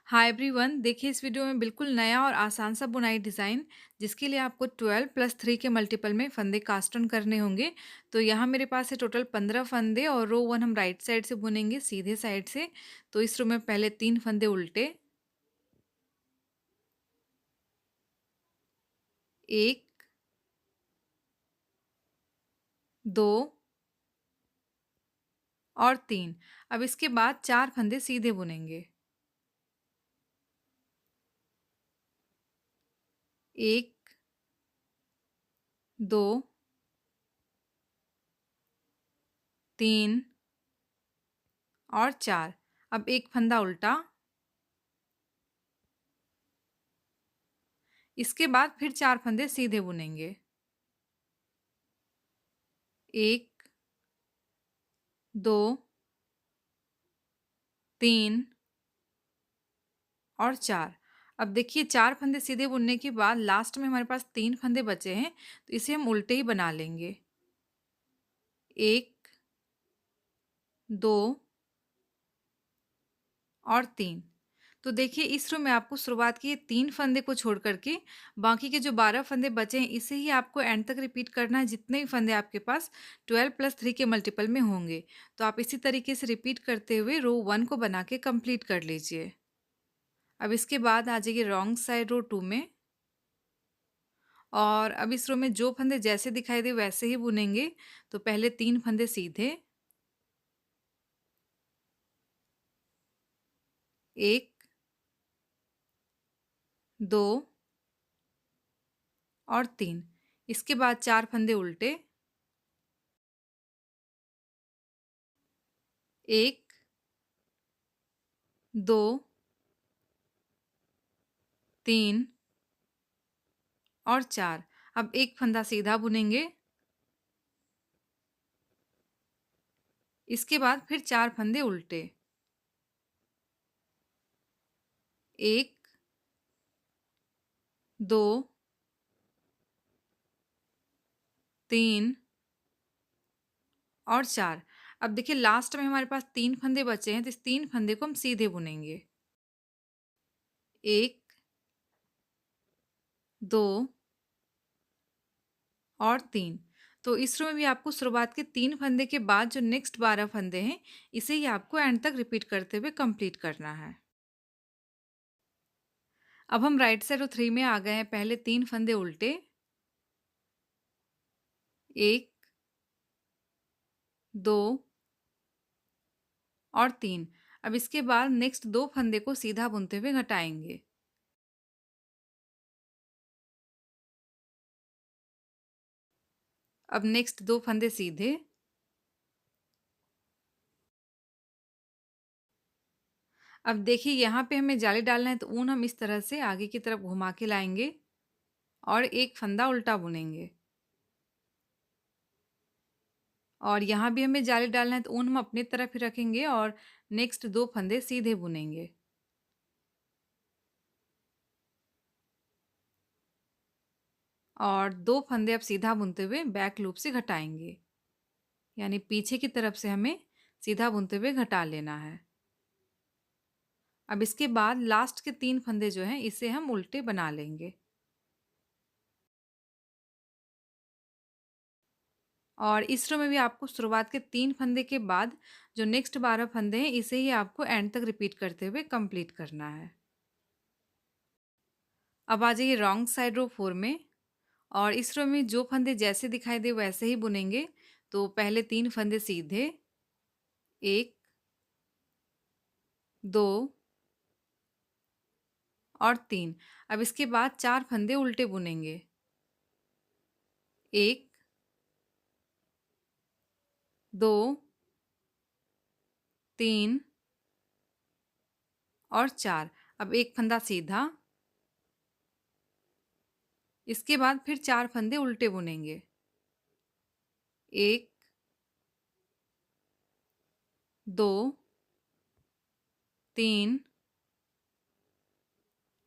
Hi everyone, देखिए इस video में बिल्कुल नया और आसान सा बुनाई डिज़ाइन जिसके लिए आपको 12 प्लस 3 के मल्टीपल में फंदे कास्ट ऑन करने होंगे। तो यहाँ मेरे पास है टोटल 15 फंदे और रो 1 हम राइट साइड से बुनेंगे सीधे साइड से। तो इस रो में पहले 3 फंदे उल्टे, एक, दो और तीन। अब इसके बाद 4 फंदे सीधे बुनेंगे, एक, दो, तीन और चार। अब एक फंदा उल्टा, इसके बाद फिर 4 फंदे सीधे बुनेंगे, एक, दो, तीन और 4। अब देखिए 4 फंदे सीधे बुनने के बाद लास्ट में हमारे पास 3 फंदे बचे हैं, तो इसे हम उल्टे ही बना लेंगे। 1, 2 और 3। तो देखिए इस रो में आपको शुरुआत के 3 फंदे को छोड़ कर के बाकी के जो 12 फंदे बचे हैं इसे ही आपको एंड तक रिपीट करना है, जितने भी फंदे आपके पास 12 प्लस 3 के मल्टीपल में होंगे। तो आप इसी तरीके से रिपीट करते हुए रो 1 को बना के कंप्लीट कर लीजिए। अब इसके बाद आ जाइए रॉन्ग साइड रो 2 में, और अब इस रो में जो फंदे जैसे दिखाई दे वैसे ही बुनेंगे। तो पहले 3 फंदे सीधे, 1, 2 और 3। इसके बाद 4 फंदे उल्टे, 1, 2, 3 और 4। अब एक फंदा सीधा बुनेंगे, इसके बाद फिर 4 फंदे उल्टे, 1, 2, 3 और 4। अब देखिए लास्ट में हमारे पास 3 फंदे बचे हैं, तो इस 3 फंदे को हम सीधे बुनेंगे, 1, 2 और 3। तो इस रो में भी आपको शुरुआत के 3 फंदे के बाद जो नेक्स्ट 12 फंदे हैं, इसे ही आपको एंड तक रिपीट करते हुए कंप्लीट करना है। अब हम राइट साइड रो 3 में आ गए हैं। पहले 3 फंदे उल्टे, 1, 2 और 3। अब इसके बाद नेक्स्ट 2 फंदे को सीधा बुनते हुए घटाएंगे, अब नेक्स्ट 2 फंदे सीधे, अब देखिए यहाँ पे हमें जाली डालना है, तो ऊन हम इस तरह से आगे की तरफ घुमा के लाएंगे और एक फंदा उल्टा बुनेंगे, और यहाँ भी हमें जाली डालना है, तो ऊन हम अपनी तरफ ही रखेंगे और नेक्स्ट 2 फंदे सीधे बुनेंगे, और 2 फंदे अब सीधा बुनते हुए बैक लूप से घटाएंगे, यानी पीछे की तरफ से हमें सीधा बुनते हुए घटा लेना है। अब इसके बाद लास्ट के 3 फंदे जो हैं इसे हम उल्टे बना लेंगे, और इस रो में भी आपको शुरुआत के 3 फंदे के बाद जो नेक्स्ट 12 फंदे हैं इसे ही आपको एंड तक रिपीट करते हुए कंप्लीट करना है। अब आ जाइए रॉन्ग साइड रो 4 में, और इस रो में जो फंदे जैसे दिखाई दे वैसे ही बुनेंगे। तो पहले 3 फंदे सीधे, 1, 2 और 3। अब इसके बाद 4 फंदे उल्टे बुनेंगे, 1, 2, 3 और 4। अब एक फंदा सीधा, इसके बाद फिर 4 फंदे उल्टे बुनेंगे, 1, 2, 3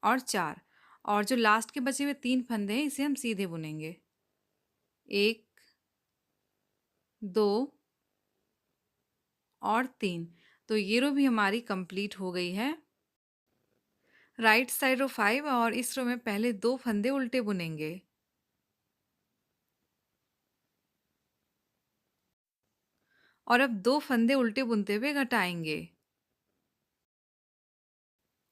और 4। और जो लास्ट के बचे हुए 3 फंदे हैं इसे हम सीधे बुनेंगे, 1, 2 और 3। तो ये रो भी हमारी कंप्लीट हो गई है। राइट साइड रो 5 और इस रो में पहले 2 फंदे उल्टे बुनेंगे और अब 2 फंदे उल्टे बुनते हुए घटाएंगे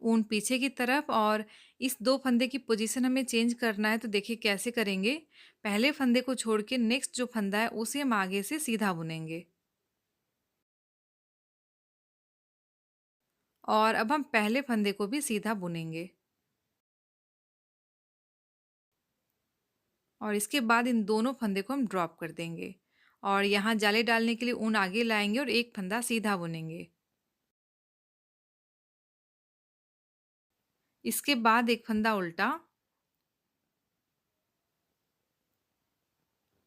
ऊन पीछे की तरफ। और इस 2 फंदे की पोजीशन हमें चेंज करना है, तो देखिए कैसे करेंगे। पहले फंदे को छोड़ के नेक्स्ट जो फंदा है उसे हम आगे से सीधा बुनेंगे और अब हम पहले फंदे को भी सीधा बुनेंगे और इसके बाद इन दोनों फंदे को हम ड्रॉप कर देंगे और यहाँ जाले डालने के लिए ऊन आगे लाएंगे और एक फंदा सीधा बुनेंगे। इसके बाद एक फंदा उल्टा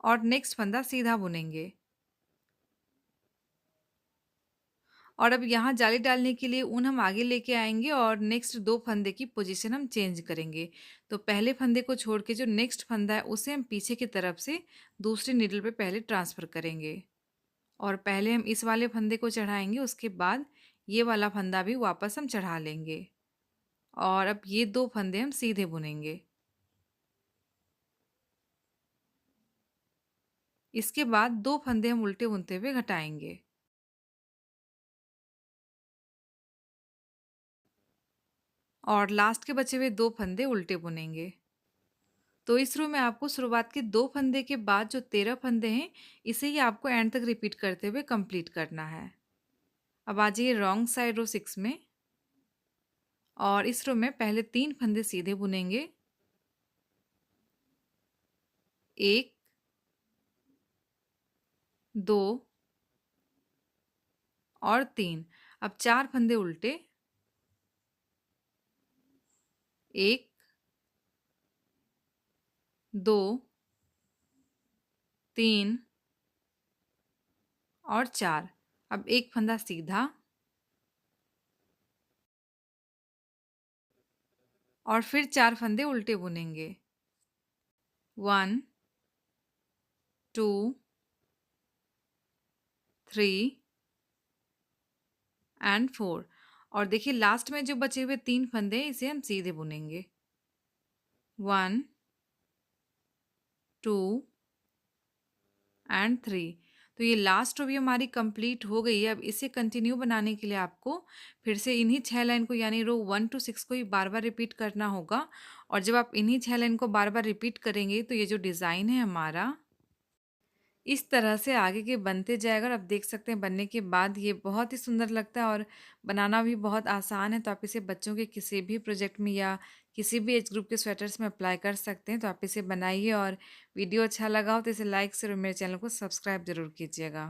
और नेक्स्ट फंदा सीधा बुनेंगे और अब यहाँ जाली डालने के लिए ऊन हम आगे लेके आएंगे और नेक्स्ट 2 फंदे की पोजीशन हम चेंज करेंगे। तो पहले फंदे को छोड़ के जो नेक्स्ट फंदा है उसे हम पीछे की तरफ से दूसरी नीडल पे पहले ट्रांसफ़र करेंगे और पहले हम इस वाले फंदे को चढ़ाएंगे, उसके बाद ये वाला फंदा भी वापस हम चढ़ा लेंगे और अब ये 2 फंदे हम सीधे बुनेंगे। इसके बाद 2 फंदे हम उल्टे बुनते हुए घटाएंगे और लास्ट के बचे हुए 2 फंदे उल्टे बुनेंगे। तो इस रो में आपको शुरुआत के 2 फंदे के बाद जो 13 फंदे हैं, इसे ही आपको एंड तक रिपीट करते हुए कंप्लीट करना है। अब आ जाइए रॉन्ग साइड रो 6 में और इस रो में पहले 3 फंदे सीधे बुनेंगे 1 2 और 3। अब 4 फंदे उल्टे 1 2 3 और 4। अब एक फंदा सीधा और फिर 4 फंदे उल्टे बुनेंगे 1 2 3 एंड 4। और देखिए लास्ट में जो बचे हुए 3 फंदे हैं इसे हम सीधे बुनेंगे 1 2 एंड 3। तो ये लास्ट रो भी हमारी कंप्लीट हो गई है। अब इसे कंटिन्यू बनाने के लिए आपको फिर से इन्हीं 6 लाइन को यानी रो 1 टू 6 को ही बार बार रिपीट करना होगा और जब आप इन्हीं 6 लाइन को बार बार रिपीट करेंगे तो ये जो डिज़ाइन है हमारा इस तरह से आगे के बनते जाएगा और आप देख सकते हैं बनने के बाद ये बहुत ही सुंदर लगता है और बनाना भी बहुत आसान है। तो आप इसे बच्चों के किसी भी प्रोजेक्ट में या किसी भी एज ग्रुप के स्वेटर्स में अप्लाई कर सकते हैं। तो आप इसे बनाइए और वीडियो अच्छा लगा हो तो इसे लाइक से और मेरे चैनल को सब्सक्राइब ज़रूर कीजिएगा।